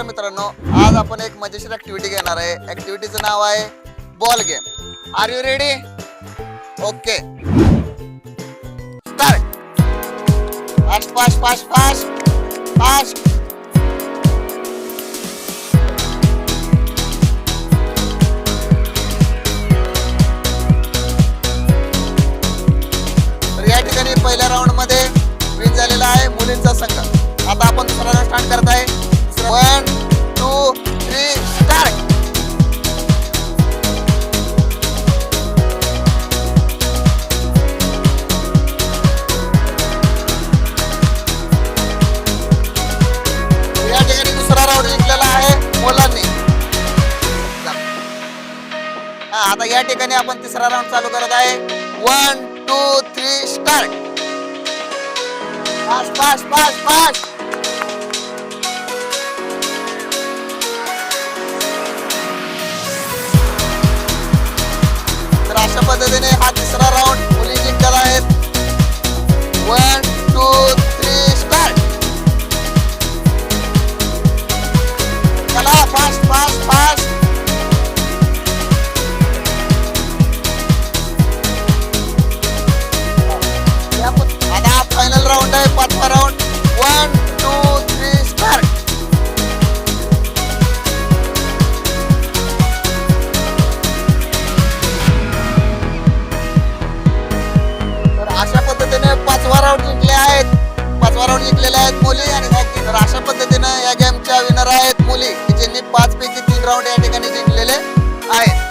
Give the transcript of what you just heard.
मित्रांनो, आज आपण एक मजेशीर ऍक्टिव्हिटी घेणार आहे. ऍक्टिव्हिटीचं नाव आहे ball game. Are you ready? Okay, start. Fast fast fast fast fast. तर या ठिकाणी पहिल्या राऊंड मध्ये विन झालेला आहे मुलींचा संघ. आता आपण दुसरा राऊंड स्टार्ट करत आहे. 1 2 3 स्टार्ट. या ठिकाणी दुसरा राऊंड जिंकलेला आहे मुलांनी. आता या ठिकाणी आपण तिसरा राऊंड चालू करत आहे. 1 2 3 start. Fast fast fast fast. तर अशा पद्धतीने हा तिसरा राऊंड मुली जिंकलेला आहेत. 1 2 3 स्टार्ट. चला फास्ट फास्ट फास्ट. आता हा फायनल राऊंड आहे, पाचवा राऊंड. 1 2 3 स्टार्ट. तर अशा पद्धतीने पाचवा राऊंड जिंकले आहेत. पाचवा राऊंड जिंकलेले आहेत मुली. आणि तर अशा पद्धतीने या गेमच्या विनर आहेत मुली, ज्यांनी 5 पैकी 3 राऊंड या ठिकाणी जिंकलेले आहेत.